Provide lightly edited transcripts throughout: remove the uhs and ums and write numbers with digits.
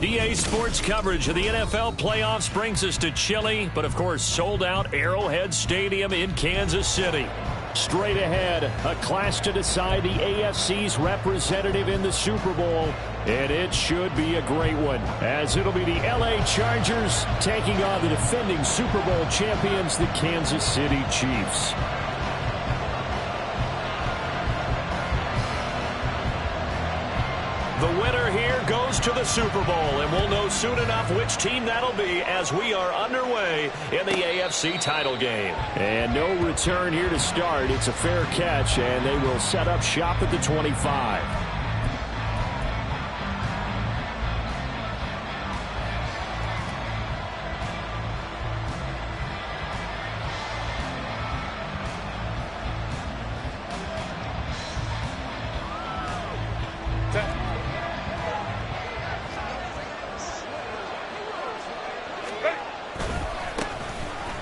EA Sports coverage of the NFL playoffs brings us to chilly, but of course sold-out Arrowhead Stadium in Kansas City. Straight ahead, a clash to decide the AFC's representative in the Super Bowl, and it should be a great one, as it'll be the LA Chargers taking on the defending Super Bowl champions, the Kansas City Chiefs. The winner here goes to the Super Bowl, and we'll know soon enough which team that'll be as we are underway in the AFC title game. And no return here to start. It's a fair catch, and they will set up shop at the 25.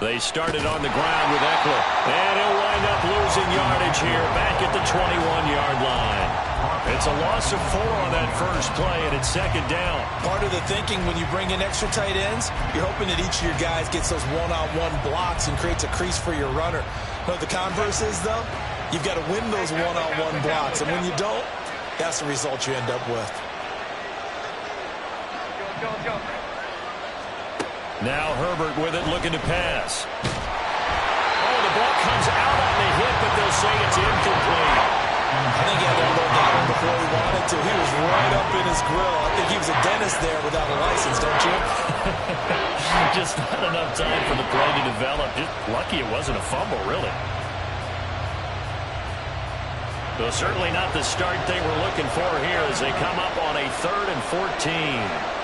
They started on the ground with Eckler, and he'll wind up losing yardage here back at the 21-yard line. It's a loss of 4 on that first play, and it's second down. Part of the thinking when you bring in extra tight ends, you're hoping that each of your guys gets those one-on-one blocks and creates a crease for your runner. But the converse is, though, you've got to win those one-on-one blocks, and when you don't, that's the result you end up with. Now Herbert with it, looking to pass. Oh, the ball comes out on the hit, but they'll say it's incomplete. I think he had that little down before he wanted to. He was right up in his grill. I think he was a dentist there without a license, don't you? Just not enough time for the play to develop. Just lucky it wasn't a fumble, really. Well, certainly not the start they were looking for here as they come up on a 3rd and 14.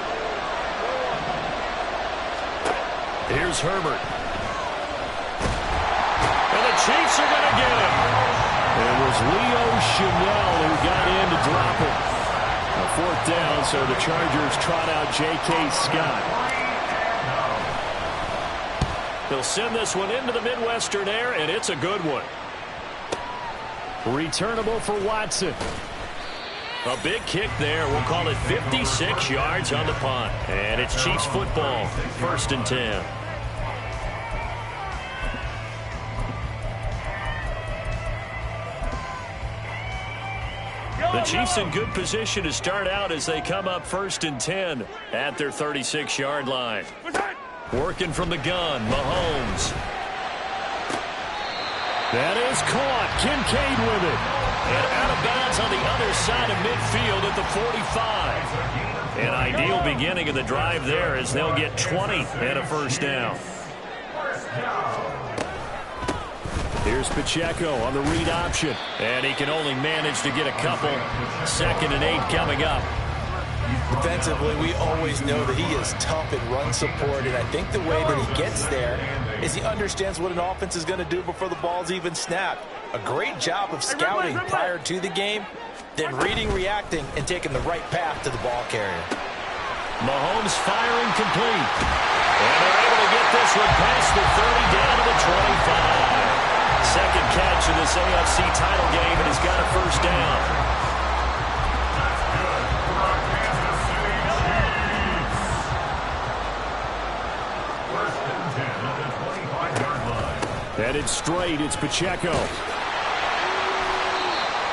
Here's Herbert. And the Chiefs are going to get him. It was Leo Chenal who got in to drop it. A 4th down, so the Chargers trot out J.K. Scott. They'll send this one into the Midwestern air, and it's a good one. Returnable for Watson. A big kick there. We'll call it 56 yards on the punt. And it's Chiefs football, 1st and 10. The Chiefs in good position to start out as they come up 1st and 10 at their 36-yard line. Working from the gun, Mahomes. That is caught. Kincaid with it. And out of bounds on the other side of midfield at the 45. An ideal beginning of the drive there as they'll get 20 and a 1st down. Here's Pacheco on the read option. And he can only manage to get a couple. 2nd and 8 coming up. Defensively, we always know that he is tough in run support, and I think the way that he gets there is he understands what an offense is going to do before the ball's even snapped. A great job of scouting prior to the game, then reading, reacting, and taking the right path to the ball carrier. Mahomes firing complete. And they're able to get this one past the 30 down to the 25. Second catch of this AFC title game, and he's got a 1st down. Headed straight, it's Pacheco.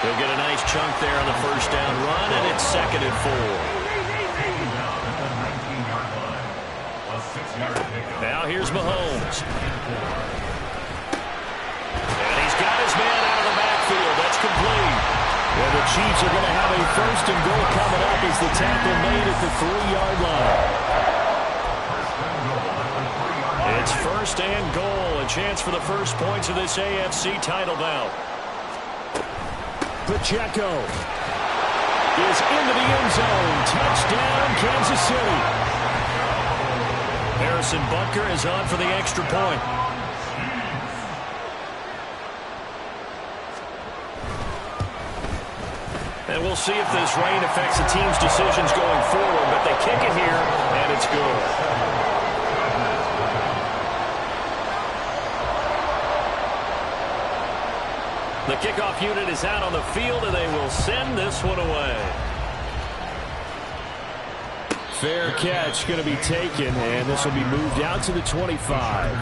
He'll get a nice chunk there on the 1st down run, and it's 2nd and 4. Now here's Mahomes. And he's got his man out of the backfield. That's complete. Well, the Chiefs are going to have a 1st and goal coming up as the tackle made at the 3-yard line. It's 1st and goal, a chance for the first points of this AFC title bout. Pacheco is into the end zone. Touchdown, Kansas City. Harrison Butker is on for the extra point. And we'll see if this rain affects the team's decisions going forward, but they kick it here, and it's good. The kickoff unit is out on the field, and they will send this one away. Fair catch going to be taken, and this will be moved out to the 25.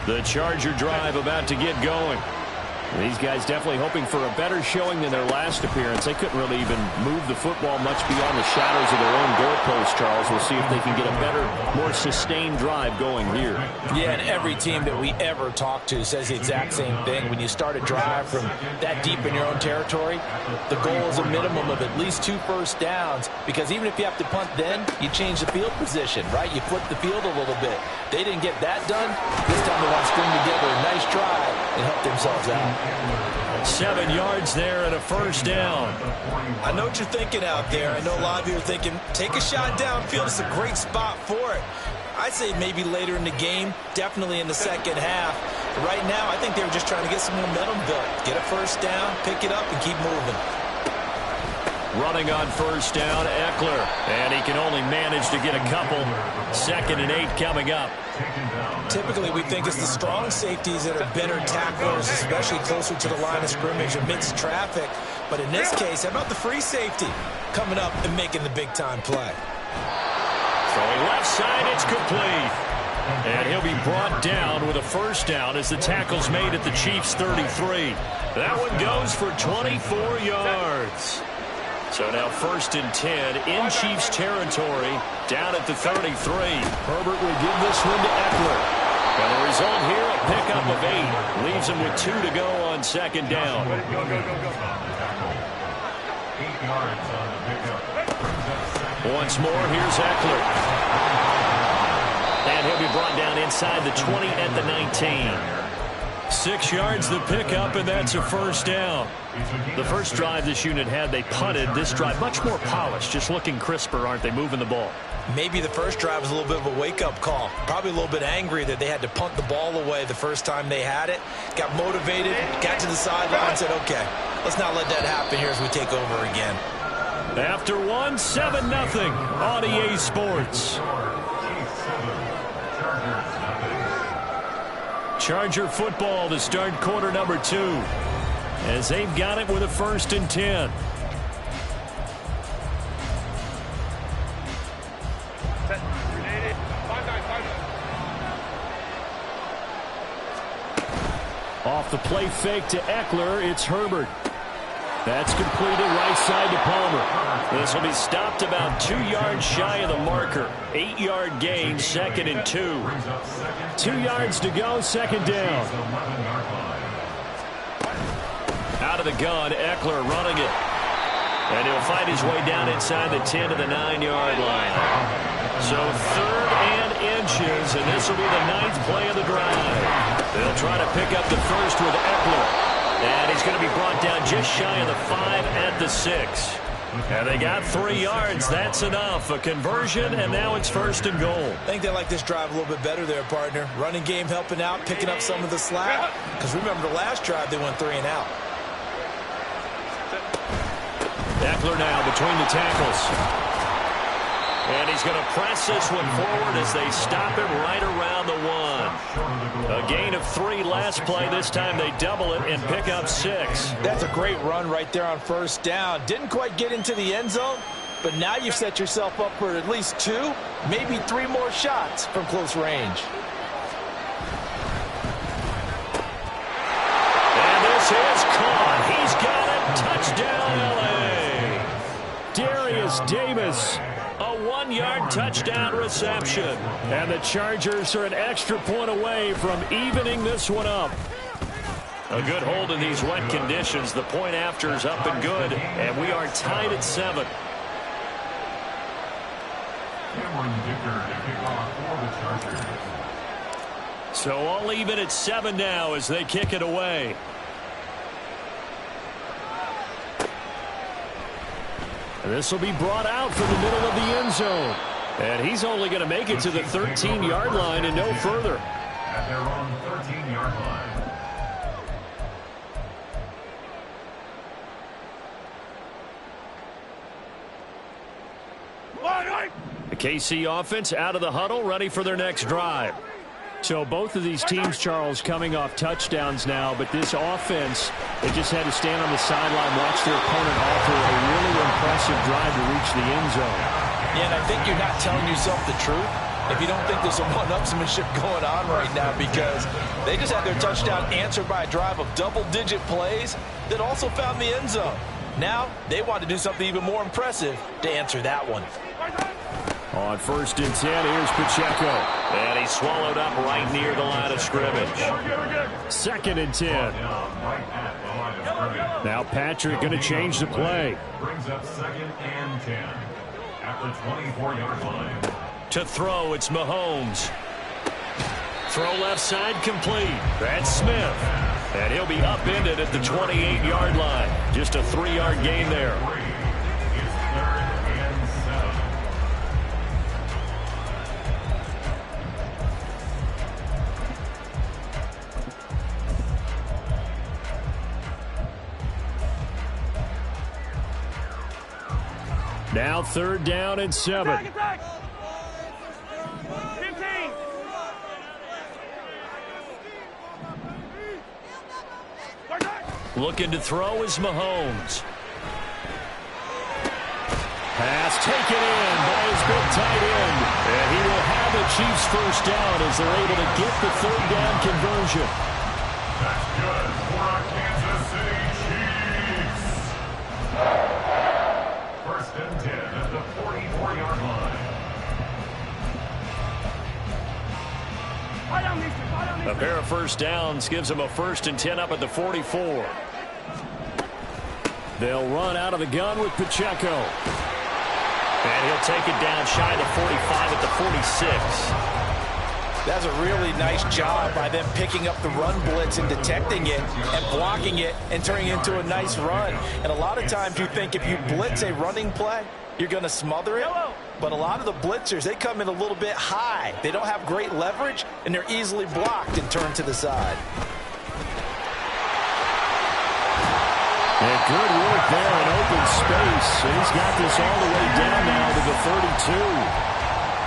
The Charger drive about to get going. These guys definitely hoping for a better showing than their last appearance. They couldn't really even move the football much beyond the shadows of their own goalpost, Charles. We'll see if they can get a better, more sustained drive going here. Yeah, and every team that we ever talk to says the exact same thing. When you start a drive from that deep in your own territory, the goal is a minimum of at least 2 first downs, because even if you have to punt then, you change the field position, right? You flip the field a little bit. They didn't get that done. This time they want to string together a nice drive and help themselves out. 7 yards there and a first down. I know what you're thinking out there. I know a lot of you are thinking, take a shot downfield. It's a great spot for it. I'd say maybe later in the game, definitely in the second half. But right now, I think they were just trying to get some momentum built. Get a first down, pick it up, and keep moving. Running on first down, Eckler. And he can only manage to get a couple. 2nd and 8 coming up. Typically, we think it's the strong safeties that are better tacklers, especially closer to the line of scrimmage amidst traffic. But in this case, how about the free safety coming up and making the big-time play? Throwing left side, it's complete. And he'll be brought down with a first down as the tackle's made at the Chiefs' 33. That one goes for 24 yards. So now 1st and 10 in Chiefs territory, down at the 33. Herbert will give this one to Eckler. And the result here, a pickup of 8. Leaves him with 2 to go on 2nd down. Once more, here's Eckler. And he'll be brought down inside the 20 at the 19. 6 yards the pickup, and that's a first down. The first drive this unit had, they punted. This drive, much more polished, just looking crisper, aren't they, moving the ball? Maybe the first drive was a little bit of a wake-up call. Probably a little bit angry that they had to punt the ball away the first time they had it. Got motivated, got to the sideline, said, okay, let's not let that happen here as we take over again. After 1, 7-0 on EA Sports. Charger football to start quarter number 2, as they've got it with a 1st and 10. Off the play fake to Eckler, it's Herbert. That's completed right side to Palmer. This will be stopped about 2 yards shy of the marker. 8-yard gain, 2nd and 2. 2 yards to go, 2nd down. Out of the gun, Eckler running it. And he'll find his way down inside the 10 to the 9-yard line. So 3rd and inches, and this will be the 9th play of the drive. They'll try to pick up the first with Eckler. And he's going to be brought down just shy of the 5 at the 6. And they got 3 yards. That's enough. A conversion, and now it's 1st and goal. I think they like this drive a little bit better there, partner. Running game helping out, picking up some of the slack. Because remember the last drive, they went 3 and out. Eckler now between the tackles. And he's going to press this one forward as they stop him right around the 1. A gain of 3 last play. This time they double it and pick up 6. That's a great run right there on first down. Didn't quite get into the end zone, but now you've set yourself up for at least 2, maybe 3 more shots from close range. And this is caught. He's got it. Touchdown, L.A. Darius Davis. A 1-yard touchdown reception. And the Chargers are an extra point away from evening this one up. A good hold in these wet conditions. The point after is up and good. And we are tied at 7. So all even at 7 now as they kick it away. This will be brought out from the middle of the end zone. And he's only going to make it to the 13-yard line and no further. At their own 13-yard line. The KC offense out of the huddle, ready for their next drive. So both of these teams, Charles, coming off touchdowns now, but this offense, they just had to stand on the sideline, watch their opponent offer a really impressive drive to reach the end zone. Yeah, and I think you're not telling yourself the truth if you don't think there's some one-upsmanship going on right now, because they just had their touchdown answered by a drive of double-digit plays that also found the end zone. Now, they want to do something even more impressive to answer that one. On 1st and 10, here's Pacheco. And he's swallowed up right near the line of scrimmage. 2nd and 10. Now Patrick going to change the play. Brings up 2nd and 10 at the 24-yard line. To throw, it's Mahomes. Throw left side complete. That's Smith. And he'll be upended at the 28-yard line. Just a 3-yard gain there. Now 3rd down and 7. Attack. 15. Looking to throw is Mahomes. Pass taken in by his big tight end. And he will have the Chiefs 1st down as they're able to get the 3rd down conversion. That's good for our Kansas City Chiefs. 1st and 10 at the 44-yard line. A pair of 1st downs gives them a 1st and 10 up at the 44. They'll run out of the gun with Pacheco. And he'll take it down shy of the 45 at the 46. That's a really nice job by them picking up the run blitz and detecting it and blocking it and turning it into a nice run. And a lot of times you think if you blitz a running play, you're going to smother it. But a lot of the blitzers, they come in a little bit high. They don't have great leverage, and they're easily blocked and turned to the side. And good work there in open space. And he's got this all the way down now to the 32.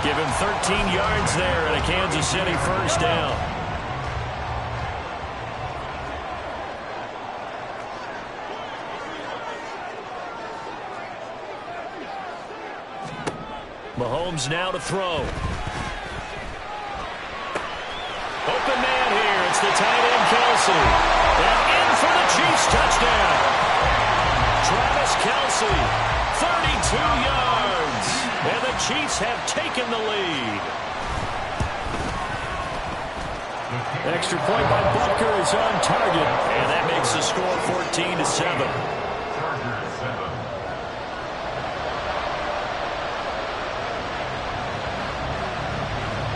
Give him 13 yards there and a Kansas City 1st down. Mahomes now to throw. Open man here. It's the tight end, Kelsey. And in for the Chiefs touchdown. Travis Kelsey, 32 yards. And the Chiefs have taken the lead. Extra point by Butker is on target. And that makes the score 14-7.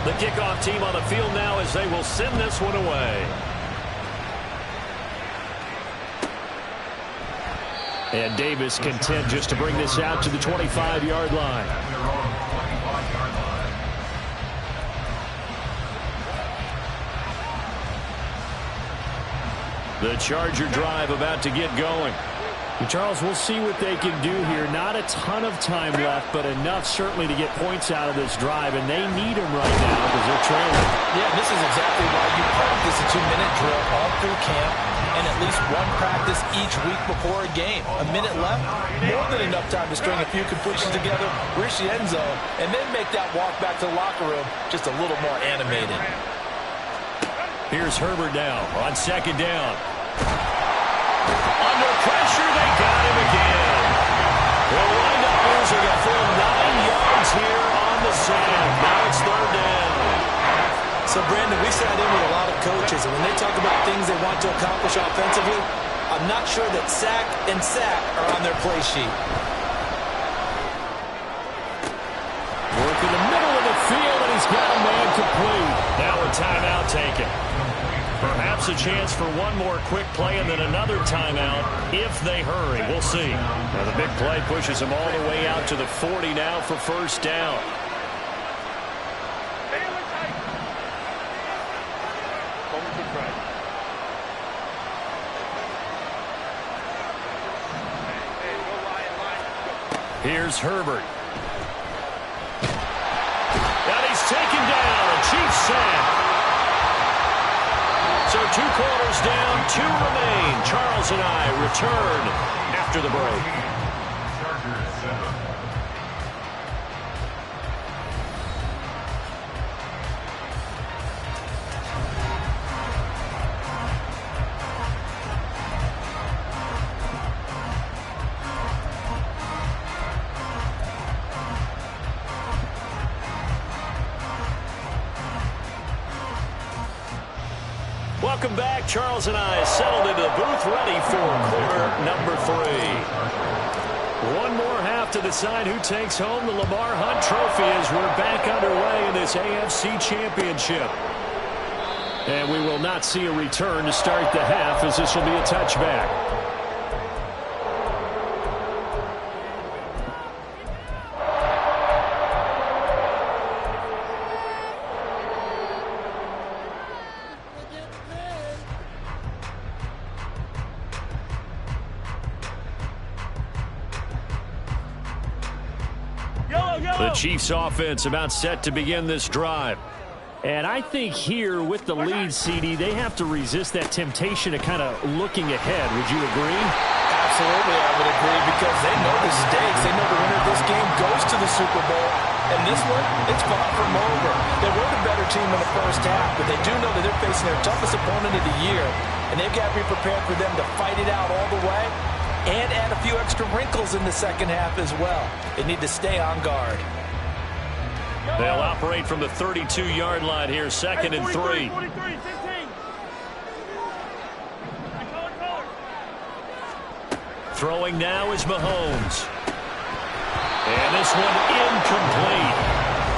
The kickoff team on the field now as they will send this one away. And Davis content just to bring this out to the 25-yard line. The Charger drive about to get going. Charles, we'll see what they can do here. Not a ton of time left, but enough certainly to get points out of this drive, and they need them right now because they're trailing. Yeah, this is exactly why you practice a 2-minute drill all through camp and at least one practice each week before a game. A minute left, more than enough time to string a few completions together, reach the end zone, and then make that walk back to the locker room just a little more animated. Here's Herbert now on 2nd down. Under pressure, they got him again. They'll wind up losing a full 9 yards here on the sand. Now it's 3rd down. So, Brandon, we sat in with a lot of coaches, and when they talk about things they want to accomplish offensively, I'm not sure that sack and sack are on their play sheet. Work in the middle of the field, and he's got a man complete. Now a timeout taken. Perhaps a chance for one more quick play and then another timeout if they hurry. We'll see. Now the big play pushes them all the way out to the 40 now for 1st down. Here's Herbert. And he's taken down. A Chiefs sack. First down, 2 remain. Charles and I return after the break. Welcome back. Charles and I settled into the booth, ready for quarter number 3. One more half to decide who takes home the Lamar Hunt Trophy as we're back underway in this AFC Championship. And we will not see a return to start the half, as this will be a touchback. The Chiefs offense about set to begin this drive. And I think here with the lead, CD, they have to resist that temptation of kind of looking ahead. Would you agree? Absolutely, I would agree, because they know the stakes. They know the winner of this game goes to the Super Bowl. And this one, it's far from over. They were the better team in the first half, but they do know that they're facing their toughest opponent of the year. And they've got to be prepared for them to fight it out all the way and add a few extra wrinkles in the second half as well. They need to stay on guard. They'll operate from the 32-yard line here, second and 3. Throwing now is Mahomes. And this one incomplete.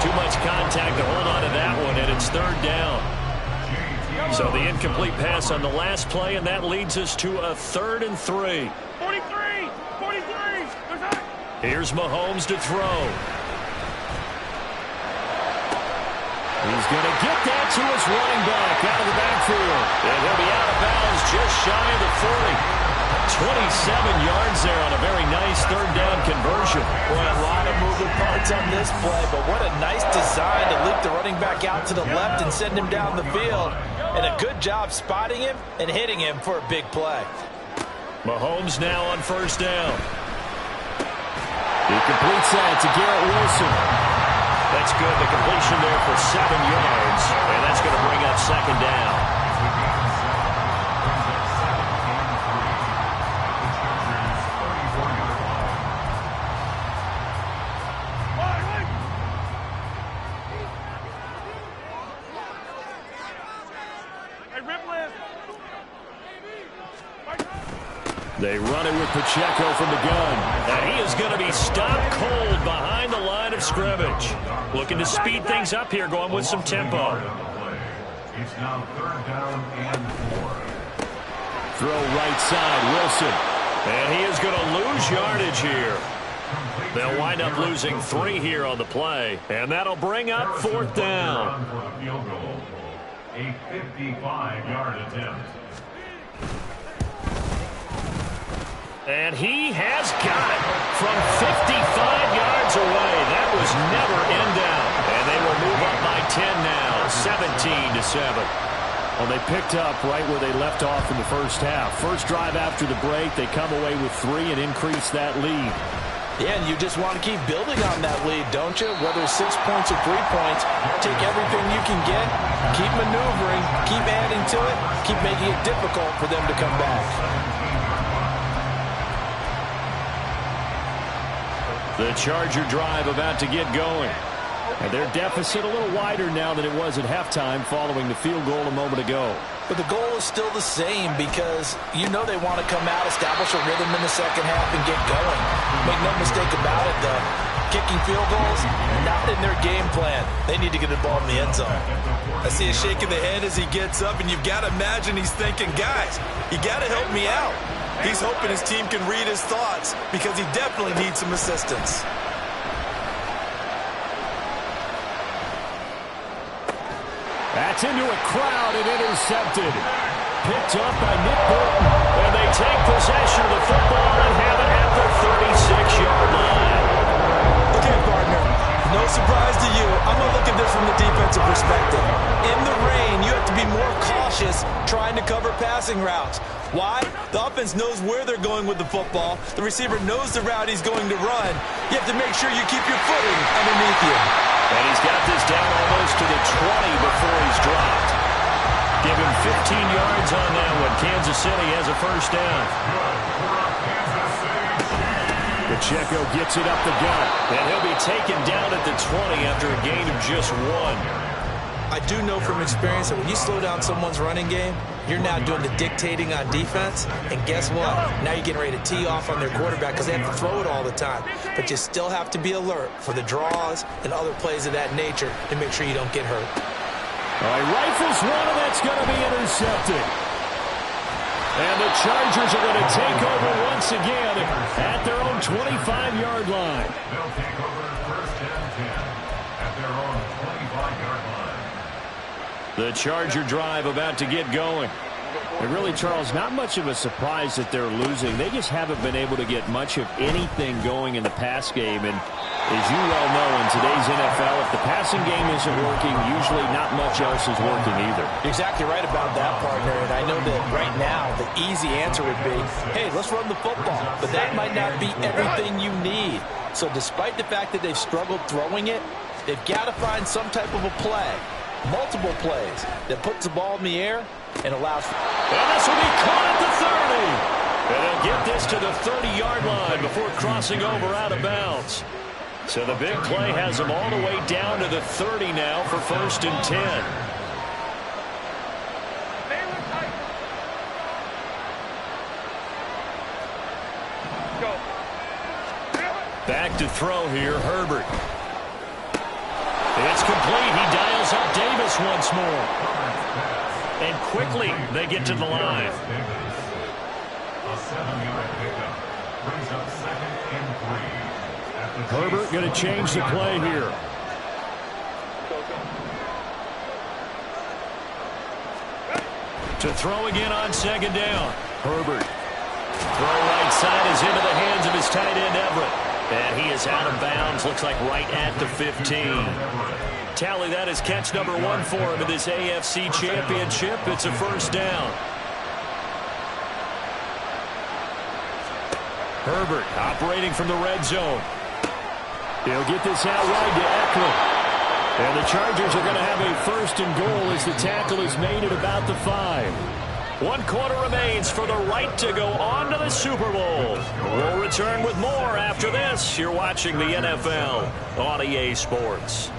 Too much contact to hold on to that one, and it's third down. So the incomplete pass on the last play, and that leads us to a 3rd and 3. 43! Here's Mahomes to throw. He's going to get that to his running back out of the backfield. And he'll be out of bounds just shy of the 40. 27 yards there on a very nice third down conversion. Boy, a lot of moving parts on this play, but what a nice design to leap the running back out to the left and send him down the field. And a good job spotting him and hitting him for a big play. Mahomes now on first down. He completes that to Garrett Wilson. That's good. The completion there for 7 yards. And that's going to bring up second down. They run it with Pacheco from the gun. And he is going to be stopped cold behind the line of scrimmage. Looking to speed things up here, going with some tempo. It's now 3rd down and 4. Throw right side, Wilson. And he is going to lose yardage here. They'll wind up losing 3 here on the play. And that'll bring up 4th down. A 55-yard attempt. And he has got it from 55 yards away. That was never in down. And they will move up by 10 now, 17-7. Well, they picked up right where they left off in the first half. First drive after the break, they come away with 3 and increase that lead. Yeah, and you just want to keep building on that lead, don't you? Whether it's 6 points or 3 points, take everything you can get, keep maneuvering, keep adding to it, keep making it difficult for them to come back. The Charger drive about to get going. And their deficit a little wider now than it was at halftime following the field goal a moment ago. But the goal is still the same, because you know they want to come out, establish a rhythm in the second half, and get going. Make no mistake about it, though. Kicking field goals, not in their game plan. They need to get the ball in the end zone. I see him shaking the head as he gets up, and you've got to imagine he's thinking, guys, you got to help me out. He's hoping his team can read his thoughts, because he definitely needs some assistance. That's into a crowd and intercepted. Picked up by Nick Bolton. And they take possession of the football and have it at the 36-yard line. Okay, partner. No surprise to you. I'm going to look at this from the defensive perspective. In the rain, you have to be more cautious trying to cover passing routes. Why? The offense knows where they're going with the football. The receiver knows the route he's going to run. You have to make sure you keep your footing underneath you. And he's got this down almost to the 20 before he's dropped. Give him 15 yards on that one. Kansas City has a first down. Pacheco gets it up the gut, and he'll be taken down at the 20 after a gain of just 1. I do know from experience that when you slow down someone's running game, you're now doing the dictating on defense. And guess what? Now you're getting ready to tee off on their quarterback because they have to throw it all the time. But you still have to be alert for the draws and other plays of that nature to make sure you don't get hurt. All right, rifles one, and that's going to be intercepted. And the Chargers are going to take over once again at their own 25-yard line. They'll take over first and 10 at their own 25-yard line. The Charger drive about to get going. And really, Charles, not much of a surprise that they're losing. They just haven't been able to get much of anything going in the pass game. And as you well know, in today's NFL, if the passing game isn't working, usually not much else is working either. You're exactly right about that, partner. And I know that right now the easy answer would be, hey, let's run the football. But that might not be everything you need. So despite the fact that they've struggled throwing it, they've got to find some type of a play, multiple plays, that puts the ball in the air and allows. And this will be caught at the 30. And they'll get this to the 30-yard line before crossing over out of bounds. So the big play has them all the way down to the 30 now for first and 10. Back to throw here, Herbert. It's complete. He dials up Davis once more. And quickly they get to the line. A 7-yard pickup brings up 2nd and 3. Herbert going to change the play here. To throw again on 2nd down. Herbert. Throw right side is into the hands of his tight end, Everett. And he is out of bounds. Looks like right at the 15. Tally, that is catch number 1 for him in this AFC Championship. It's a first down. Herbert operating from the red zone. He'll get this out wide to Eckler. And the Chargers are going to have a first and goal as the tackle is made at about the 5. 1 quarter remains for the right to go on to the Super Bowl. We'll return with more after this. You're watching the NFL on EA Sports.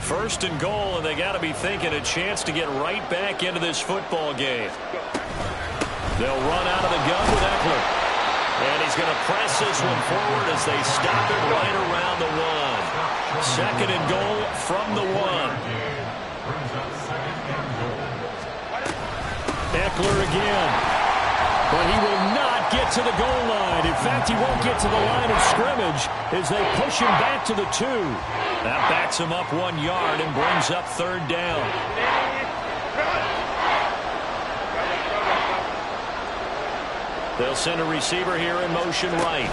First and goal, and they got to be thinking a chance to get right back into this football game. They'll run out of the gun with Eckler. And he's going to press this one forward as they stop it right around the 1. Second and goal from the 1. Eckler again. But he will not get to the goal line. In fact, he won't get to the line of scrimmage as they push him back to the 2. That backs him up 1 yard and brings up 3rd down. They'll send a receiver here in motion right.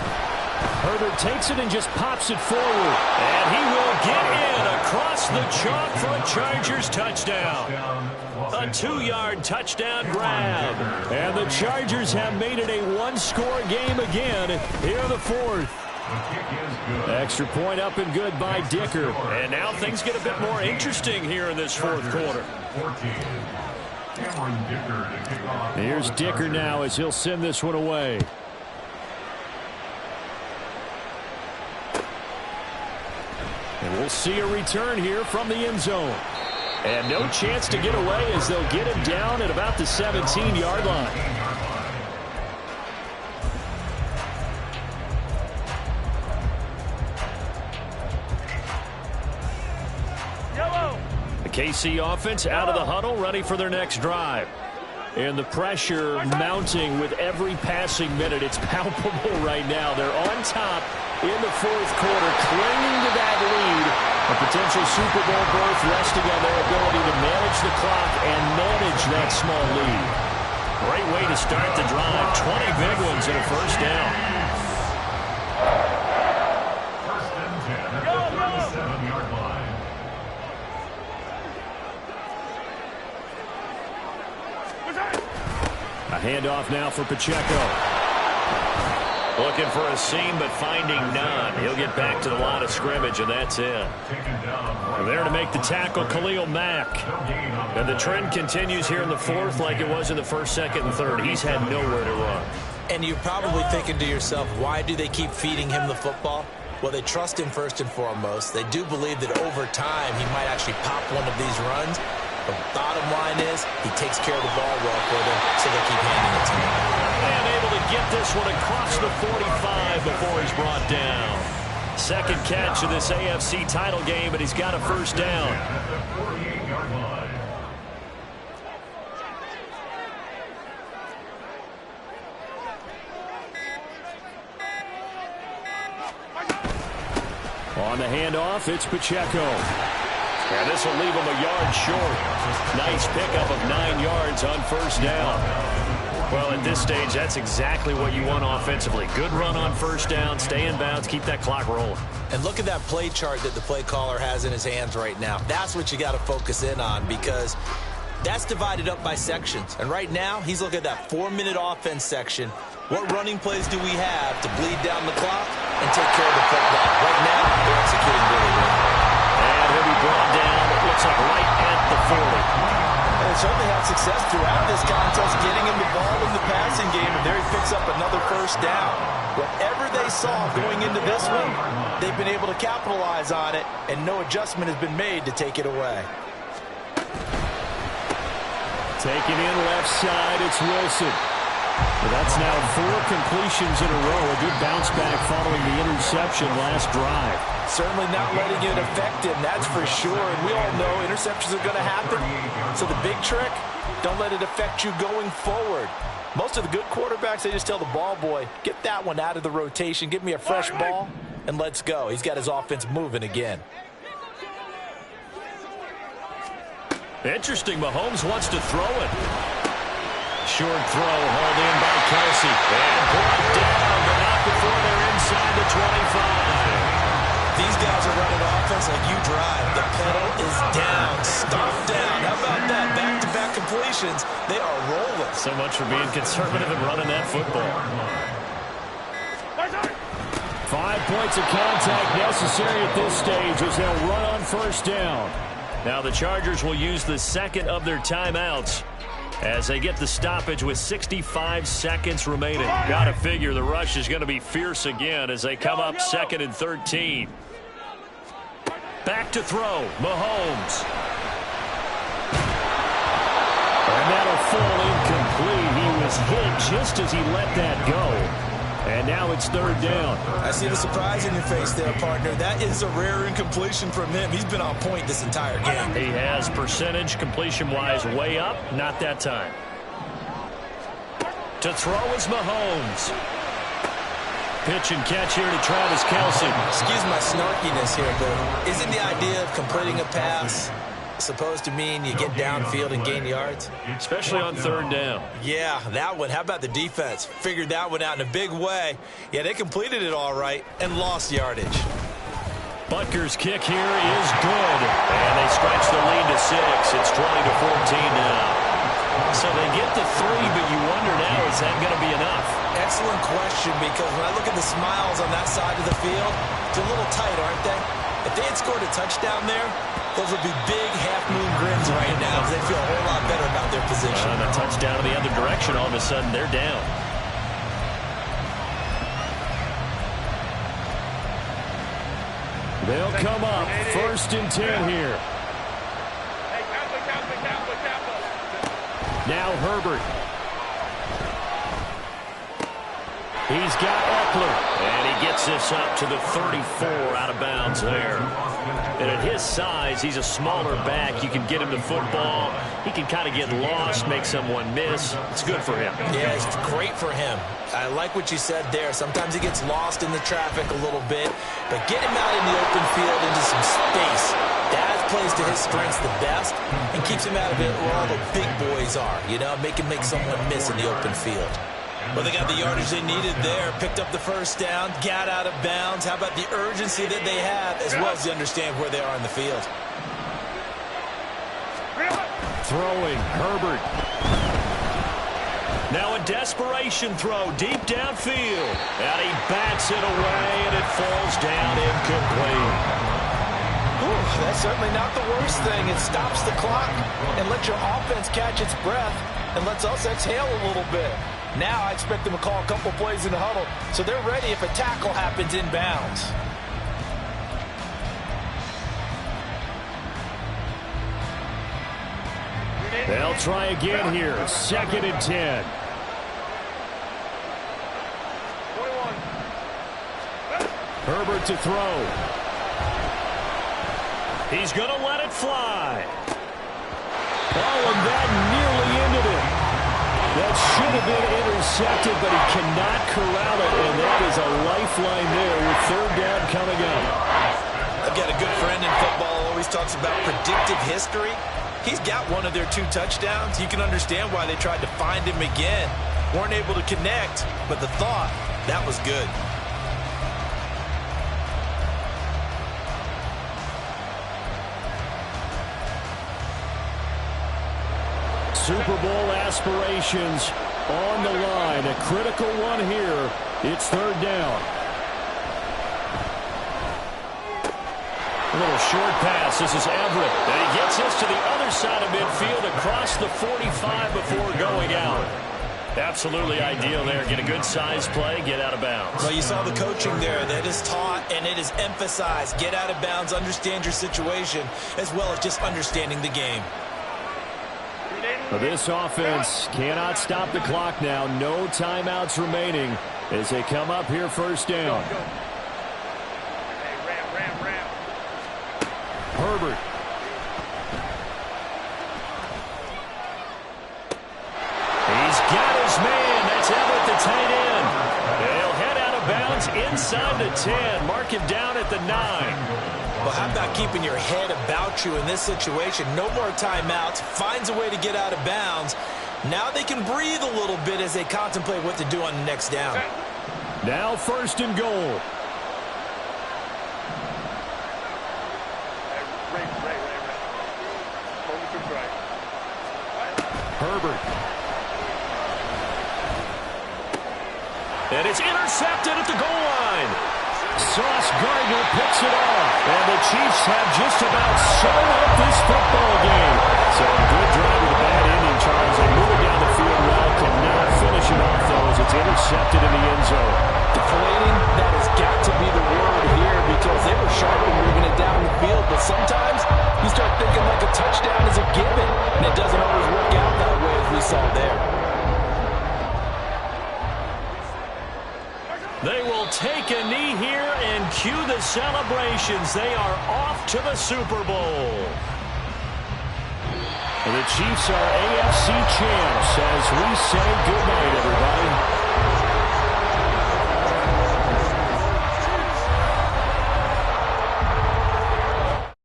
Herbert takes it and just pops it forward. And he will get in across the chalk for a Chargers touchdown. A 2-yard touchdown grab. And the Chargers have made it a 1-score game again here in the 4th. Extra point up and good by Dicker. And now things get a bit more interesting here in this 4th quarter. Here's Dicker now as he'll send this one away. And we'll see a return here from the end zone. And no chance to get away as they'll get him down at about the 17-yard line. KC offense out of the huddle, ready for their next drive. And the pressure mounting with every passing minute. It's palpable right now. They're on top in the 4th quarter, clinging to that lead. A potential Super Bowl berth resting on their ability to manage the clock and manage that small lead. Great way to start the drive. 20 big ones and a first down. First and 10 at the 37-yard line. A handoff now for Pacheco. Looking for a seam, but finding none. He'll get back to the line of scrimmage, and that's it. And there to make the tackle, Khalil Mack. And the trend continues here in the fourth like it was in the first, second, and third. He's had nowhere to run. And you're probably thinking to yourself, why do they keep feeding him the football? Well, they trust him first and foremost. They do believe that over time he might actually pop one of these runs. But bottom line is he takes care of the ball well for them, so they keep handing it to him. And able to get this one across the 45 before he's brought down. Second catch of this AFC title game, and he's got a first down. At the 48-yard line. On the handoff, it's Pacheco. And this will leave him a yard short. Nice pickup of 9 yards on first down. Well, at this stage, that's exactly what you want offensively. Good run on first down, stay in bounds, keep that clock rolling. And look at that play chart that the play caller has in his hands right now. That's what you got to focus in on, because that's divided up by sections. And right now, he's looking at that 4-minute offense section. What running plays do we have to bleed down the clock and take care of the football? Right now, they're executing really well. And he'll be brought down, it looks like right at the 40. And certainly had success throughout this contest, getting him the ball in the passing game, and there he picks up another first down. Whatever they saw going into this one, they've been able to capitalize on it, and no adjustment has been made to take it away. Taking in left side, it's Wilson. But that's now 4 completions in a row. A good bounce back following the interception last drive. Certainly not letting it affect him, that's for sure. And we all know interceptions are going to happen. So the big trick, don't let it affect you going forward. Most of the good quarterbacks, they just tell the ball boy, get that one out of the rotation, give me a fresh ball, and let's go. He's got his offense moving again. Interesting, Mahomes wants to throw it. Short throw, hauled in by Kelsey. And brought down, but not before they're inside the 25. These guys are running offense like you drive. The pedal is down, stop down. How about that? Back-to-back completions. They are rolling. So much for being conservative and running that football. 5 points of contact necessary at this stage as they'll run on first down. Now the Chargers will use the second of their timeouts as they get the stoppage with 65 seconds remaining. Got to figure the rush is going to be fierce again as they come up 2nd and 13. Back to throw, Mahomes. And that'll fall incomplete. He was hit just as he let that go. And now it's 3rd down. I see the surprise in your face there, partner. That is a rare incompletion from him. He's been on point this entire game. He has percentage completion-wise way up. Not that time. To throw is Mahomes. Pitch and catch here to Travis Kelce. Excuse my snarkiness here, but isn't the idea of completing a pass supposed to mean you get downfield and gain yards? Especially on 3rd down. Yeah, that one. How about the defense? Figured that one out in a big way. Yeah, they completed it all right and lost yardage. Butker's kick here is good. And they stretch the lead to 6. It's 20-14 now. So they get the 3, but you wonder now, is that going to be enough? Excellent question, because when I look at the smiles on that side of the field, they're a little tight, aren't they? If they had scored a touchdown there, those would be big half-moon grins right now because they feel a whole lot better about their position. And a touchdown in the other direction, all of a sudden they're down. They'll come up 1st and 10 here. Now Herbert. He's got Eckler, and he gets this up to the 34 out of bounds there. And at his size, he's a smaller back. You can get him to football. He can kind of get lost, make someone miss. It's good for him. Yeah, it's great for him. I like what you said there. Sometimes he gets lost in the traffic a little bit, but get him out in the open field into some space. That plays to his strengths the best and keeps him out of it where all the big boys are, you know, make someone miss in the open field. Well, they got the yardage they needed there, picked up the first down, got out of bounds. How about the urgency that they have, as well as they understand where they are in the field. Throwing, Herbert. Now a desperation throw deep downfield. And he bats it away, and it falls down incomplete. Ooh, that's certainly not the worst thing. It stops the clock and lets your offense catch its breath and lets us exhale a little bit. Now I expect them to call a couple plays in the huddle so they're ready if a tackle happens inbounds. They'll try again here. 2nd and 10. Herbert to throw. He's going to let it fly. Oh, and that nearly ended it. That should have been intercepted, but he cannot corral it, and that is a lifeline there with 3rd down coming up. I've got a good friend in football who always talks about predictive history. He's got one of their 2 touchdowns. You can understand why they tried to find him again. Weren't able to connect, but the thought, that was good. Super Bowl aspirations on the line. A critical one here. It's 3rd down. A little short pass. This is Everett. And he gets this to the other side of midfield across the 45 before going out. Absolutely ideal there. Get a good size play, get out of bounds. Well, you saw the coaching there. That is taught and it is emphasized. Get out of bounds, understand your situation, as well as just understanding the game. This offense cannot stop the clock now. No timeouts remaining as they come up here 1st down. Herbert. He's got his man. That's Everett, the tight end. They'll head out of bounds inside the 10. Mark him down at the 9. Well, how about keeping your head about you in this situation? No more timeouts. Finds a way to get out of bounds. Now they can breathe a little bit as they contemplate what to do on the next down. Now 1st and goal. Herbert. And it's intercepted at the goal line. Sauce Gardner picks it off. And the Chiefs have just about sewn up this football game. So a good drive with a bad ending, Charles. They move it down the field well. Cannot finish it off, though, as it's intercepted in the end zone. Deflating, that has got to be the word here because they were sharp in moving it down the field. But sometimes you start thinking like a touchdown is a given. And it doesn't always work out that way as we saw there. They will take a knee here and cue the celebrations. They are off to the Super Bowl. And the Chiefs are AFC champs as we say goodnight, everybody.